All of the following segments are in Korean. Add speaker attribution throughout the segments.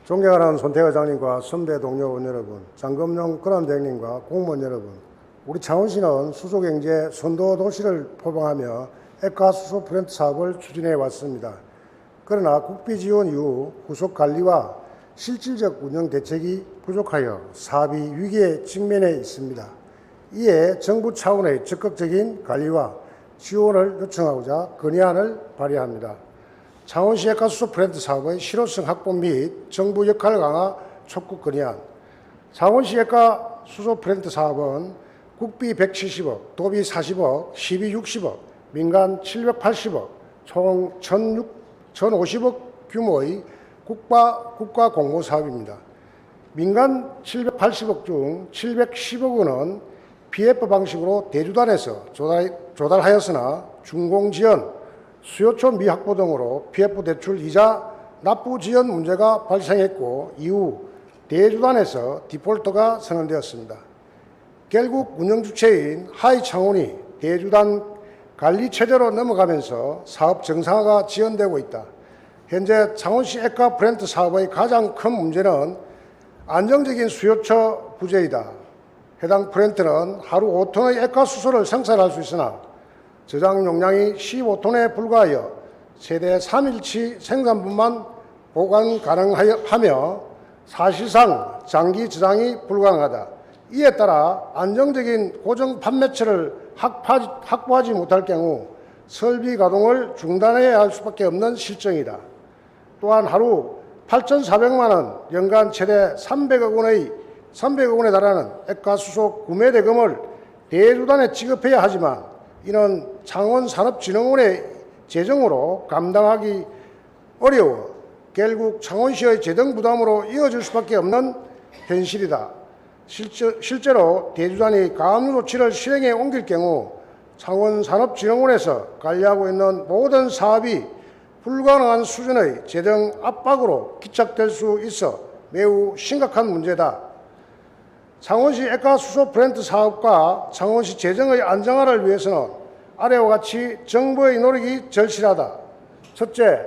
Speaker 1: 존경하는 손태호 장님과 선배 동료 의원 여러분, 장금룡 권한대행님과 공무원 여러분, 우리 창원시는 수소경제 선도도시를 표방하며 액화수소 플랜트 사업을 추진해 왔습니다. 그러나 국비 지원 이후 후속 관리와 실질적 운영 대책이 부족하여 사업이 위기에 직면해 있습니다. 이에 정부 차원의 적극적인 관리와 지원을 요청하고자 건의안을 발의합니다. 창원시 액화수소 플랜트 사업의 실효성 확보 및 정부 역할 강화 촉구 건의안. 창원시 액화수소 플랜트 사업은 국비 170억, 도비 40억, 시비 60억, 민간 780억, 총 1,050억 규모의 국가 공모 사업입니다. 민간 780억 중 710억 원은 PF 방식으로 대주단에서 조달하였으나 준공지연, 수요처 미확보 등으로 PF 대출 이자 납부 지연 문제가 발생했고 이후 대주단에서 디폴터가 선언되었습니다. 결국 운영 주체인 하이창원이 대주단 관리 체제로 넘어가면서 사업 정상화가 지연되고 있다. 현재 창원시 액화 플랜트 사업의 가장 큰 문제는 안정적인 수요처 부재이다. 해당 플랜트는 하루 5톤의 액화수소를 생산할 수 있으나 저장 용량이 15톤에 불과하여 최대 3일치 생산분만 보관 가능하며 사실상 장기 저장이 불가능하다. 이에 따라 안정적인 고정 판매처를 확보하지 못할 경우 설비 가동을 중단해야 할 수밖에 없는 실정이다. 또한 하루 8,400만 원, 연간 최대 300억 원에 달하는 액화수소 구매 대금을 대주단에 지급해야 하지만 이는 창원산업진흥원의 재정으로 감당하기 어려워 결국 창원시의 재정 부담으로 이어질 수밖에 없는 현실이다. 실제로 대주단이 가압류 조치를 실행해 옮길 경우 창원산업진흥원에서 관리하고 있는 모든 사업이 불가능한 수준의 재정 압박으로 기착될 수 있어 매우 심각한 문제다. 창원시 액화수소 플랜트 사업과 창원시 재정의 안정화를 위해서는 아래와 같이 정부의 노력이 절실하다. 첫째,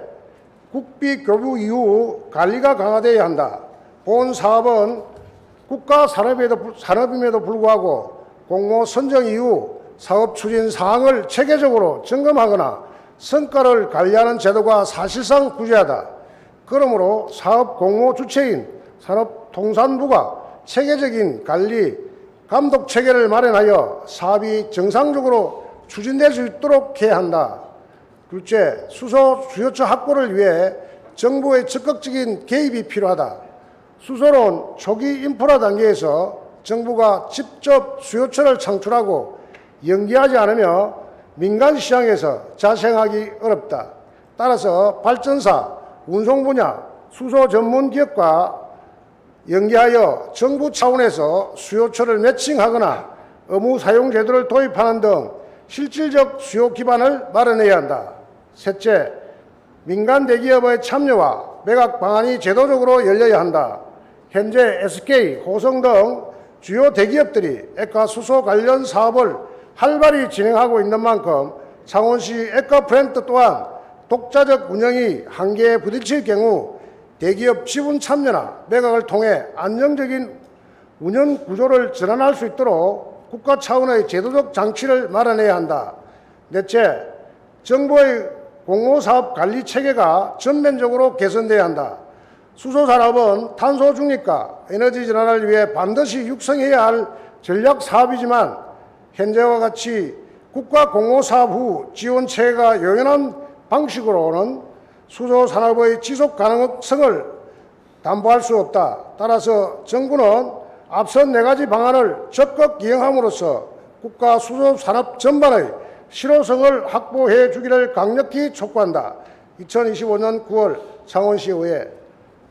Speaker 1: 국비 교부 이후 관리가 강화되어야 한다. 본 사업은 국가 산업임에도 불구하고 공모 선정 이후 사업 추진 사항을 체계적으로 점검하거나 성과를 관리하는 제도가 사실상 부재하다. 그러므로 사업 공모 주체인 산업통상부가 체계적인 관리, 감독 체계를 마련하여 사업이 정상적으로 추진될 수 있도록 해야 한다. 둘째, 수소 수요처 확보를 위해 정부의 적극적인 개입이 필요하다. 수소는 초기 인프라 단계에서 정부가 직접 수요처를 창출하고 연계하지 않으며 민간 시장에서 자생하기 어렵다. 따라서 발전사, 운송 분야, 수소 전문 기업과 연계하여 정부 차원에서 수요처를 매칭하거나 의무 사용 제도를 도입하는 등 실질적 수요 기반을 마련해야 한다. 셋째, 민간 대기업의 참여와 매각 방안이 제도적으로 열려야 한다. 현재 SK, 호성 등 주요 대기업들이 액화수소 관련 사업을 활발히 진행하고 있는 만큼 창원시 액화 플랜트 또한 독자적 운영이 한계에 부딪힐 경우 대기업 지분 참여나 매각을 통해 안정적인 운영 구조를 전환할 수 있도록 국가 차원의 제도적 장치를 마련해야 한다. 넷째, 정부의 공모사업 관리 체계가 전면적으로 개선돼야 한다. 수소산업은 탄소 중립과 에너지 전환을 위해 반드시 육성해야 할 전략 사업이지만 현재와 같이 국가 공모사업 후 지원 체계가 요연한 방식으로는 수소 산업의 지속 가능성을 담보할 수 없다. 따라서 정부는 앞선 4가지 방안을 적극 이행함으로써 국가 수소 산업 전반의 실효성을 확보해 주기를 강력히 촉구한다. 2025년 9월 창원시의회